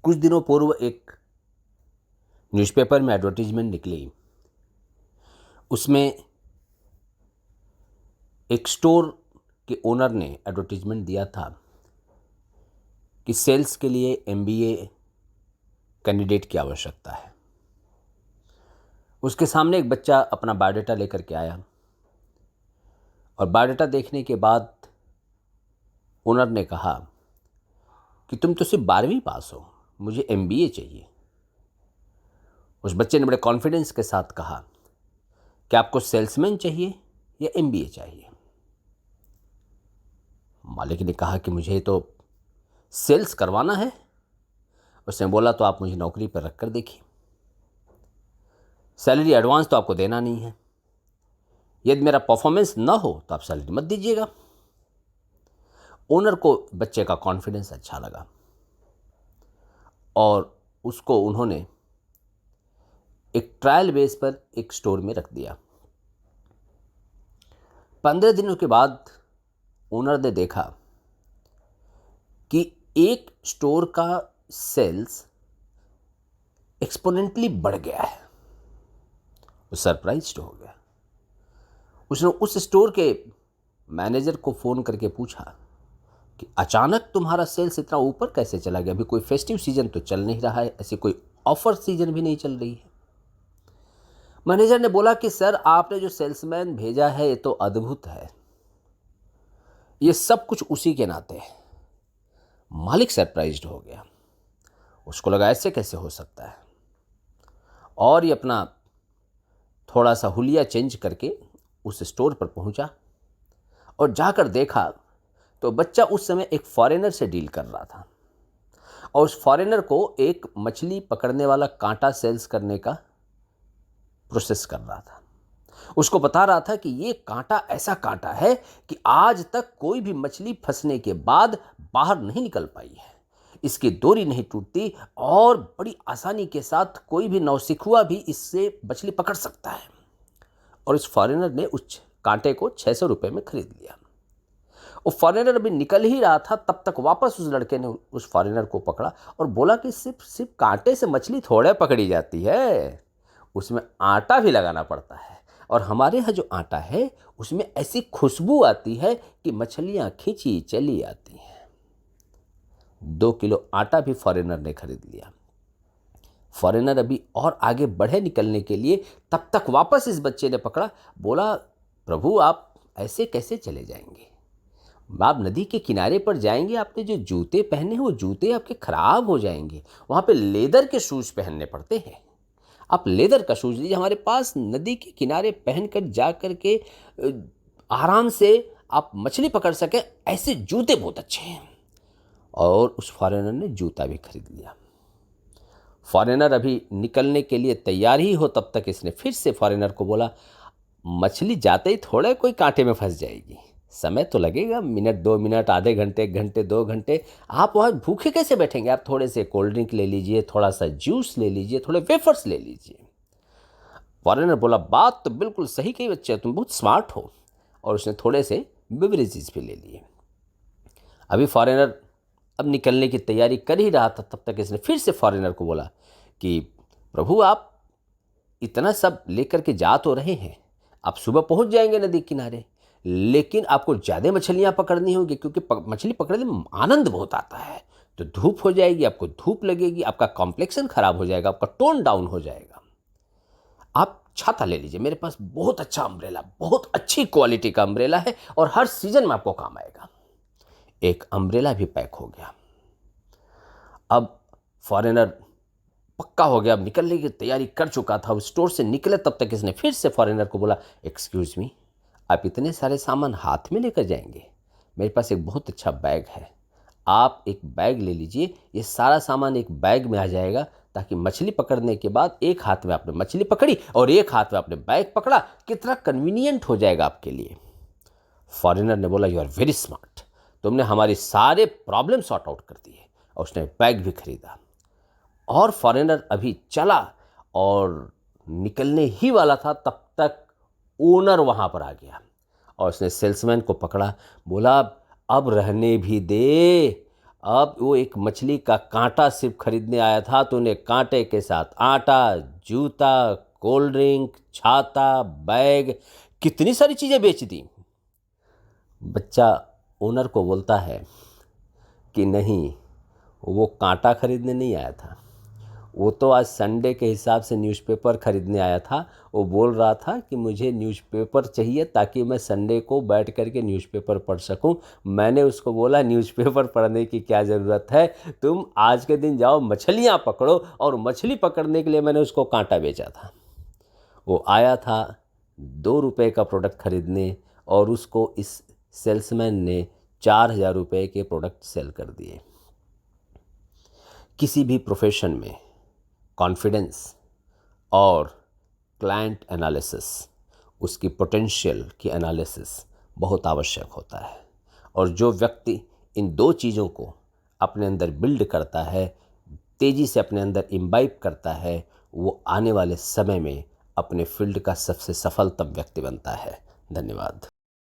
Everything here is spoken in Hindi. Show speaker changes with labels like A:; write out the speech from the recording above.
A: कुछ दिनों पूर्व एक न्यूज़पेपर में एडवर्टीजमेंट निकली। उसमें एक स्टोर के ओनर ने एडवर्टीजमेंट दिया था कि सेल्स के लिए एमबीए कैंडिडेट की आवश्यकता है। उसके सामने एक बच्चा अपना बायोडाटा लेकर के आया और बायोडाटा देखने के बाद ओनर ने कहा कि तुम तो सिर्फ 12वीं पास हो, मुझे एमबीए चाहिए। उस बच्चे ने बड़े कॉन्फिडेंस के साथ कहा कि आपको सेल्समैन चाहिए या एमबीए चाहिए। मालिक ने कहा कि मुझे तो सेल्स करवाना है। उसने बोला तो आप मुझे नौकरी पर रख कर देखिए, सैलरी एडवांस तो आपको देना नहीं है, यदि मेरा परफॉर्मेंस ना हो तो आप सैलरी मत दीजिएगा। ओनर को बच्चे का कॉन्फिडेंस अच्छा लगा और उसको उन्होंने एक ट्रायल बेस पर एक स्टोर में रख दिया। 15 दिनों के बाद ओनर ने देखा कि एक स्टोर का सेल्स एक्सपोनेंटली बढ़ गया है। वो सरप्राइज्ड हो गया। उसने उस स्टोर के मैनेजर को फ़ोन करके पूछा कि अचानक तुम्हारा सेल्स इतना ऊपर कैसे चला गया? अभी कोई फेस्टिव सीजन तो चल नहीं रहा है, ऐसी कोई ऑफर सीजन भी नहीं चल रही है। मैनेजर ने बोला कि सर, आपने जो सेल्समैन भेजा है ये तो अद्भुत है, ये सब कुछ उसी के नाते है। मालिक सरप्राइज्ड हो गया। उसको लगा ऐसे कैसे हो सकता है, और ये अपना थोड़ा सा हुलिया चेंज करके उस स्टोर पर पहुंचा और जाकर देखा तो बच्चा उस समय एक फॉरेनर से डील कर रहा था और उस फॉरेनर को एक मछली पकड़ने वाला कांटा सेल्स करने का प्रोसेस कर रहा था। उसको बता रहा था कि ये कांटा ऐसा कांटा है कि आज तक कोई भी मछली फंसने के बाद बाहर नहीं निकल पाई है, इसकी डोरी नहीं टूटती और बड़ी आसानी के साथ कोई भी नौसिखुआ भी इससे मछली पकड़ सकता है। और इस फॉरेनर ने उस कांटे को 600 रुपये में खरीद लिया। वो फॉरेनर अभी निकल ही रहा था, तब तक वापस उस लड़के ने उस फॉरेनर को पकड़ा और बोला कि सिर्फ कांटे से मछली थोड़े पकड़ी जाती है, उसमें आटा भी लगाना पड़ता है, और हमारे यहाँ जो आटा है उसमें ऐसी खुशबू आती है कि मछलियाँ खींची चली आती हैं। 2 किलो आटा भी फॉरेनर ने खरीद लिया। फॉरेनर अभी और आगे बढ़े निकलने के लिए, तब तक वापस इस बच्चे ने पकड़ा। बोला, प्रभु आप ऐसे कैसे चले जाएंगे? आप नदी के किनारे पर जाएंगे, आपने जो जूते पहने हैं वो जूते आपके खराब हो जाएंगे, वहाँ पे लेदर के शूज़ पहनने पड़ते हैं। आप लेदर का शूज़ लीजिए, हमारे पास नदी के किनारे पहन कर जा कर के आराम से आप मछली पकड़ सकें, ऐसे जूते बहुत अच्छे हैं। और उस फॉरेनर ने जूता भी खरीद लिया। फॉरेनर अभी निकलने के लिए तैयार ही हो, तब तक इसने फिर से फॉरेनर को बोला, मछली जाते ही थोड़ा कोई कांटे में फंस जाएगी, समय तो लगेगा, मिनट 2 मिनट, आधे घंटे, 1 घंटे, 2 घंटे, आप वहाँ भूखे कैसे बैठेंगे? आप थोड़े से कोल्ड ड्रिंक ले लीजिए, थोड़ा सा जूस ले लीजिए, थोड़े वेफर्स ले लीजिए। फॉरेनर बोला, बात तो बिल्कुल सही कही बच्चे, तुम बहुत स्मार्ट हो। और उसने थोड़े से बेवरेजेस भी ले लिए। अभी फॉरेनर अब निकलने की तैयारी कर ही रहा था, तब तक इसने फिर से फॉरेनर को बोला कि प्रभु आप इतना सब लेकर के जा तो रहे हैं, आप सुबह पहुंच जाएंगे नदी किनारे, लेकिन आपको ज़्यादा मछलियां पकड़नी होगी, क्योंकि मछली पकड़ने में आनंद बहुत आता है। तो धूप हो जाएगी, आपको धूप लगेगी, आपका कॉम्प्लेक्शन खराब हो जाएगा, आपका टोन डाउन हो जाएगा। आप छाता ले लीजिए, मेरे पास बहुत अच्छा अम्ब्रेला, बहुत अच्छी क्वालिटी का अम्ब्रेला है और हर सीजन में आपको काम आएगा। एक अम्ब्रेला भी पैक हो गया। अब फॉरेनर पक्का हो गया, अब निकलने की तैयारी कर चुका था। उस स्टोर से निकले तब तक इसने फिर से फॉरेनर को बोला, एक्सक्यूज़ मी, आप इतने सारे सामान हाथ में लेकर जाएंगे? मेरे पास एक बहुत अच्छा बैग है, आप एक बैग ले लीजिए, ये सारा सामान एक बैग में आ जाएगा, ताकि मछली पकड़ने के बाद एक हाथ में आपने मछली पकड़ी और एक हाथ में आपने बैग पकड़ा, कितना कन्वीनियंट हो जाएगा आपके लिए। फॉरेनर ने बोला, यू आर वेरी स्मार्ट, तुमने हमारे सारे प्रॉब्लम सॉर्ट आउट कर दिए। और उसने बैग भी खरीदा और फॉरेनर अभी चला और निकलने ही वाला था, तब तक ओनर वहाँ पर आ गया और उसने सेल्समैन को पकड़ा। बोला, अब रहने भी दे, अब वो एक मछली का कांटा सिर्फ खरीदने आया था तो उन्हें कांटे के साथ आटा, जूता, कोल्ड ड्रिंक, छाता, बैग, कितनी सारी चीज़ें बेच दी। बच्चा ओनर को बोलता है कि नहीं, वो कांटा खरीदने नहीं आया था, वो तो आज संडे के हिसाब से न्यूज़पेपर खरीदने आया था। वो बोल रहा था कि मुझे न्यूज़पेपर चाहिए ताकि मैं संडे को बैठ कर के न्यूज़पेपर पढ़ सकूं। मैंने उसको बोला न्यूज़पेपर पढ़ने की क्या ज़रूरत है, तुम आज के दिन जाओ मछलियां पकड़ो, और मछली पकड़ने के लिए मैंने उसको कांटा बेचा था। वो आया था 2 रुपये का प्रोडक्ट खरीदने और उसको इस सेल्समैन ने 4,000 रुपये के प्रोडक्ट सेल कर दिए। किसी भी प्रोफेशन में कॉन्फिडेंस और क्लाइंट एनालिसिस, उसकी पोटेंशियल की एनालिसिस बहुत आवश्यक होता है। और जो व्यक्ति इन 2 चीज़ों को अपने अंदर बिल्ड करता है, तेज़ी से अपने अंदर इम्बाइब करता है, वो आने वाले समय में अपने फील्ड का सबसे सफलतम व्यक्ति बनता है। धन्यवाद।